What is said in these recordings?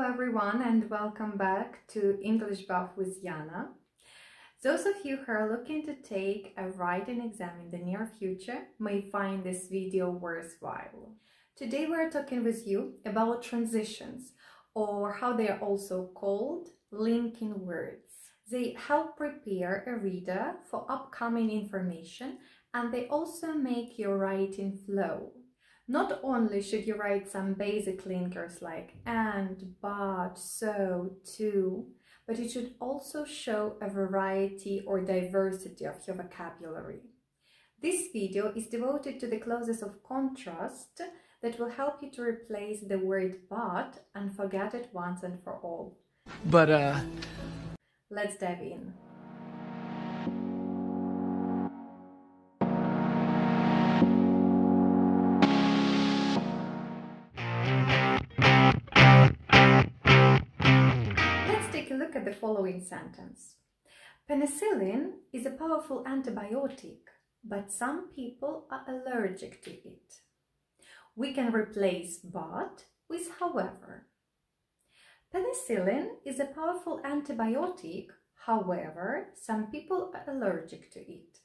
everyone, and welcome back to English Buff with Jana. Those of you who are looking to take a writing exam in the near future may find this video worthwhile. Today we are talking with you about transitions, or how they are also called, linking words. They help prepare a reader for upcoming information, and they also make your writing flow. Not only should you write some basic linkers like and, but, so, to, but it should also show a variety or diversity of your vocabulary. This video is devoted to the clauses of contrast that will help you to replace the word but and forget it once and for all. Let's dive in. Look at the following sentence. Penicillin is a powerful antibiotic, but some people are allergic to it. We can replace but with however. Penicillin is a powerful antibiotic, however, some people are allergic to it.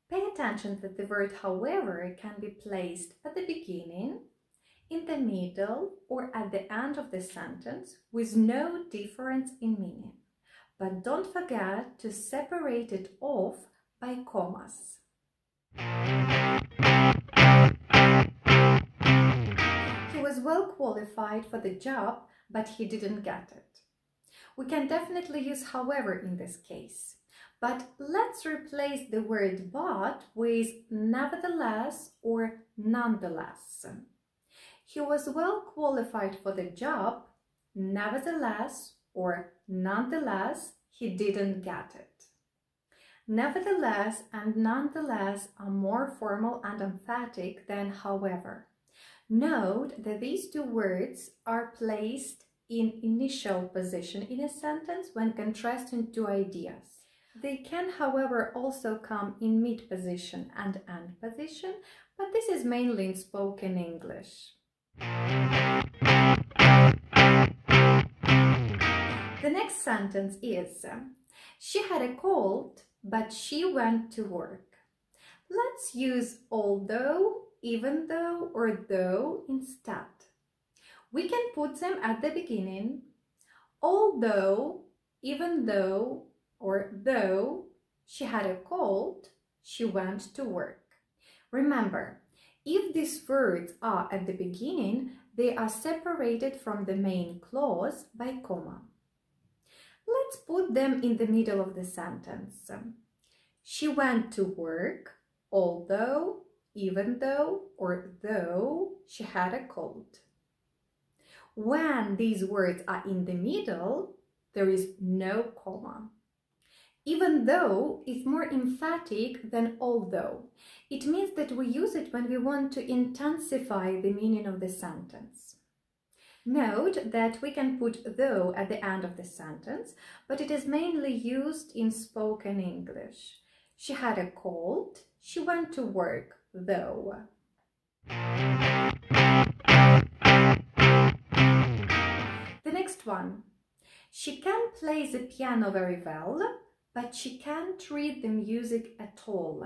Pay attention that the word however can be placed at the beginning, in the middle, or at the end of the sentence with no difference in meaning. But don't forget to separate it off by commas. He was well qualified for the job, but he didn't get it. We can definitely use however in this case, but let's replace the word but with nevertheless or nonetheless. He was well qualified for the job, nevertheless or nonetheless, he didn't get it. Nevertheless and nonetheless are more formal and emphatic than however. Note that these two words are placed in initial position in a sentence when contrasting two ideas. They can, however, also come in mid position and end position, but this is mainly in spoken English. The next sentence is, she had a cold, but she went to work. Let's use although, even though, or though instead. We can put them at the beginning. Although, even though, or though she had a cold, she went to work. Remember, if these words are at the beginning, they are separated from the main clause by comma. Let's put them in the middle of the sentence. She went to work, although, even though, or though she had a cold. When these words are in the middle, there is no comma. Even though is more emphatic than although. It means that we use it when we want to intensify the meaning of the sentence. Note that we can put though at the end of the sentence, but it is mainly used in spoken English. She had a cold, she went to work, though. The next one. She can play the piano very well, but she can't read the music at all.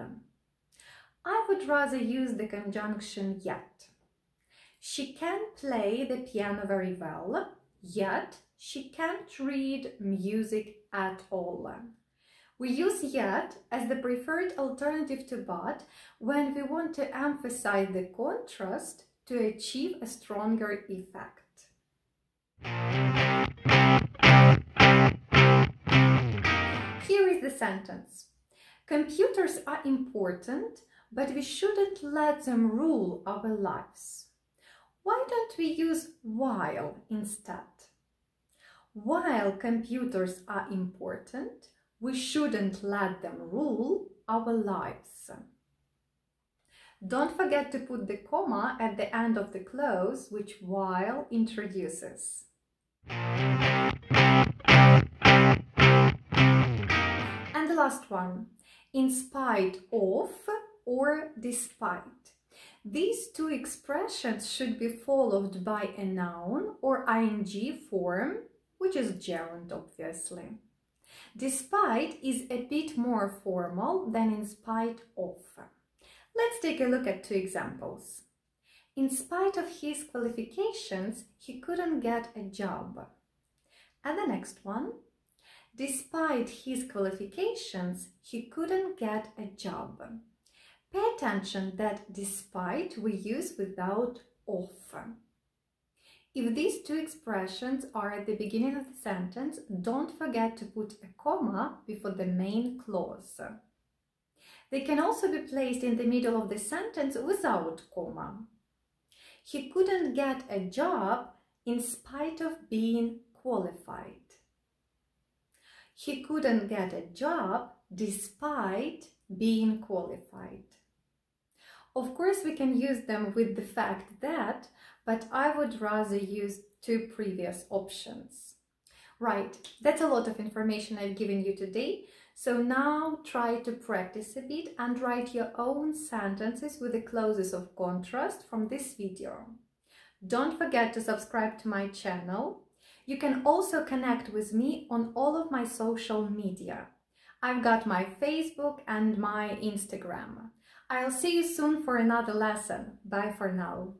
I would rather use the conjunction yet. She can play the piano very well, yet she can't read music at all. We use yet as the preferred alternative to but when we want to emphasize the contrast to achieve a stronger effect. Here is the sentence. Computers are important, but we shouldn't let them rule our lives. Why don't we use while instead? While computers are important, we shouldn't let them rule our lives. Don't forget to put the comma at the end of the clause which while introduces. The last one, in spite of or despite. These two expressions should be followed by a noun or ing form, which is gerund, obviously. Despite is a bit more formal than in spite of. Let's take a look at two examples. In spite of his qualifications, he couldn't get a job. And the next one. Despite his qualifications, he couldn't get a job. Pay attention that despite we use without of. If these two expressions are at the beginning of the sentence, don't forget to put a comma before the main clause. They can also be placed in the middle of the sentence without comma. He couldn't get a job in spite of being qualified. He couldn't get a job despite being qualified. Of course, we can use them with the fact that, but I would rather use two previous options. Right, that's a lot of information I've given you today. So now try to practice a bit and write your own sentences with the clauses of contrast from this video. Don't forget to subscribe to my channel. You can also connect with me on all of my social media. I've got my Facebook and my Instagram. I'll see you soon for another lesson. Bye for now.